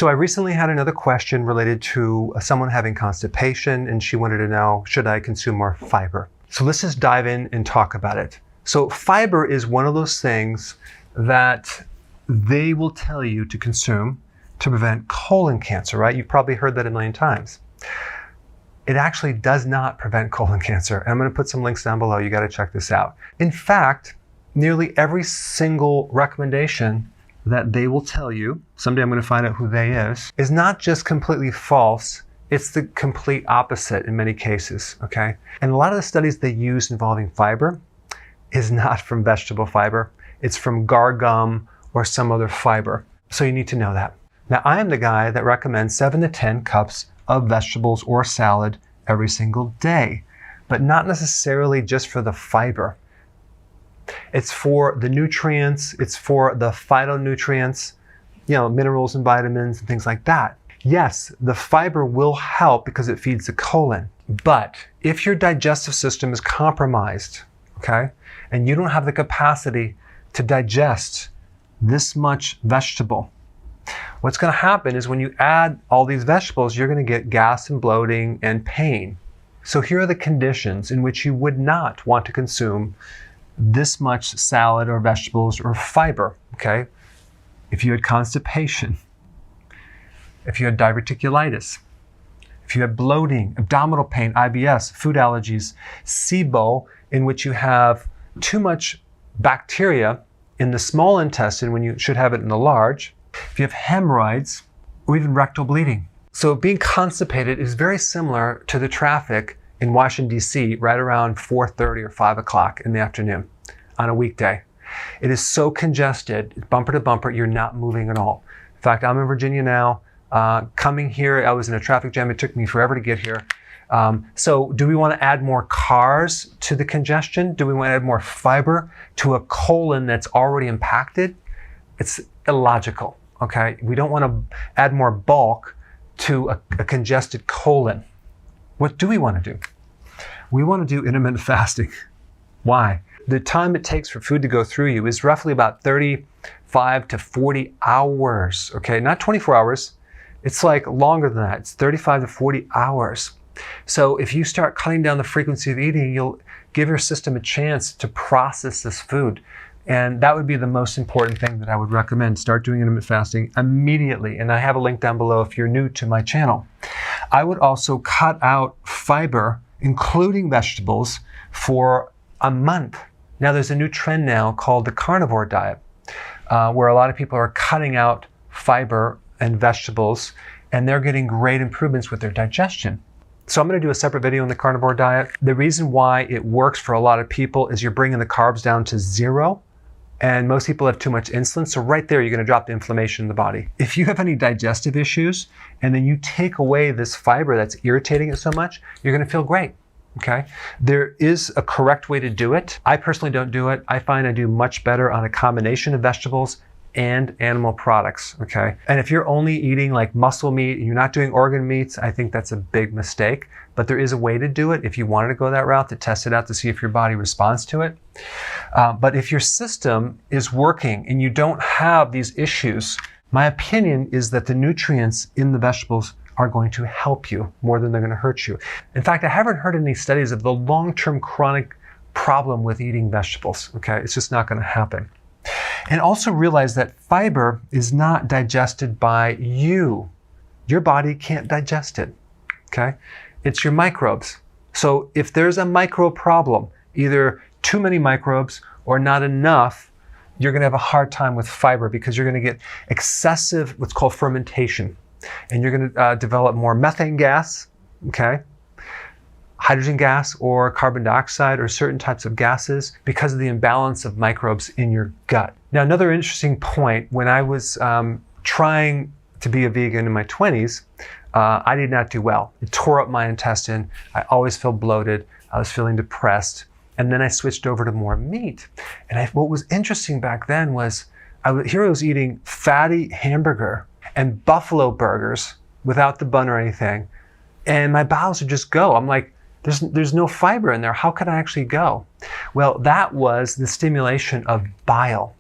So I recently had another question related to someone having constipation, and she wanted to know, should I consume more fiber? So let's just dive in and talk about it. So fiber is one of those things that they will tell you to consume to prevent colon cancer, right? You've probably heard that a million times. It actually does not prevent colon cancer. And I'm going to put some links down below. You got to check this out. In fact, nearly every single recommendation that they will tell you, someday I'm going to find out who they is not just completely false, it's the complete opposite in many cases, okay? And a lot of the studies they use involving fiber is not from vegetable fiber, it's from gar gum or some other fiber. So you need to know that. Now, I am the guy that recommends 7 to 10 cups of vegetables or salad every single day, but not necessarily just for the fiber. It's for the nutrients, it's for the phytonutrients, minerals and vitamins and things like that. Yes, the fiber will help because it feeds the colon, but if your digestive system is compromised, okay, and you don't have the capacity to digest this much vegetable, what's going to happen is when you add all these vegetables, you're going to get gas and bloating and pain. So here are the conditions in which you would not want to consume this much salad or vegetables or fiber, okay? If you had constipation, if you had diverticulitis, if you had bloating, abdominal pain, IBS, food allergies, SIBO, in which you have too much bacteria in the small intestine when you should have it in the large, if you have hemorrhoids, or even rectal bleeding. So being constipated is very similar to the traffic in Washington, D.C. right around 4:30 or 5 o'clock in the afternoon on a weekday. It is so congested, bumper to bumper, you're not moving at all. In fact, I'm in Virginia now. Coming here, I was in a traffic jam. It took me forever to get here. So do we want to add more cars to the congestion? Do we want to add more fiber to a colon that's already impacted? It's illogical, okay? We don't want to add more bulk to a congested colon. What do we want to do? We want to do intermittent fasting. Why? The time it takes for food to go through you is roughly about 35 to 40 hours, okay? Not 24 hours. It's like longer than that. It's 35 to 40 hours. So if you start cutting down the frequency of eating, you'll give your system a chance to process this food. And that would be the most important thing that I would recommend. Start doing intermittent fasting immediately. And I have a link down below if you're new to my channel. I would also cut out fiber, including vegetables, for a month. Now there's a new trend now called the carnivore diet, where a lot of people are cutting out fiber and vegetables, and they're getting great improvements with their digestion. So I'm going to do a separate video on the carnivore diet. The reason why it works for a lot of people is you're bringing the carbs down to 0. And most people have too much insulin. So right there, you're going to drop the inflammation in the body. If you have any digestive issues, and then you take away this fiber that's irritating it so much, you're going to feel great, okay? There is a correct way to do it. I personally don't do it. I find I do much better on a combination of vegetables and animal products, okay? And if you're only eating like muscle meat and you're not doing organ meats, I think that's a big mistake. But there is a way to do it if you wanted to go that route, to test it out to see if your body responds to it. But if your system is working and you don't have these issues, my opinion is that the nutrients in the vegetables are going to help you more than they're going to hurt you. In fact, I haven't heard any studies of the long-term chronic problem with eating vegetables, okay? It's just not going to happen. And also realize that fiber is not digested by you. Your body can't digest it, okay? It's your microbes. So if there's a microbe problem, either too many microbes or not enough, you're going to have a hard time with fiber because you're going to get excessive, what's called fermentation. And you're going to develop more methane gas, okay? Hydrogen gas or carbon dioxide or certain types of gases because of the imbalance of microbes in your gut. Now, another interesting point, when I was trying to be a vegan in my 20s, I did not do well. It tore up my intestine. I always felt bloated. I was feeling depressed. And then I switched over to more meat. And what was interesting back then was I was eating fatty hamburger and buffalo burgers without the bun or anything. And my bowels would just go. I'm like, there's no fiber in there. How could I actually go? Well, that was the stimulation of bile.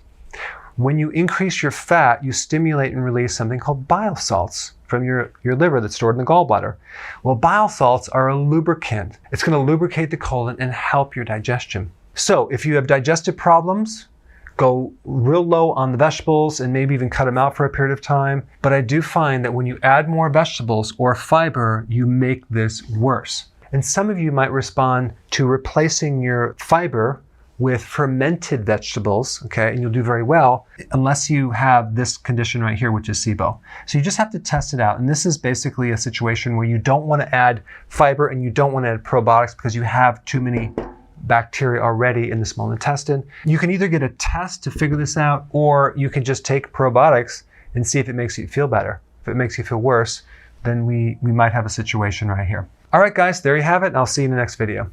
When you increase your fat, you stimulate and release something called bile salts from your liver that's stored in the gallbladder. Well, bile salts are a lubricant. It's going to lubricate the colon and help your digestion. So if you have digestive problems, go real low on the vegetables and maybe even cut them out for a period of time. But I do find that when you add more vegetables or fiber, you make this worse. And some of you might respond to replacing your fiber with fermented vegetables, okay, and you'll do very well, unless you have this condition right here, which is SIBO. So you just have to test it out. And this is basically a situation where you don't want to add fiber and you don't want to add probiotics because you have too many bacteria already in the small intestine. You can either get a test to figure this out, or you can just take probiotics and see if it makes you feel better. If it makes you feel worse, then we might have a situation right here. All right, guys, there you have it, and I'll see you in the next video.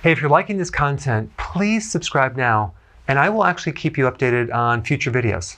Hey, if you're liking this content, please subscribe now, and I will actually keep you updated on future videos.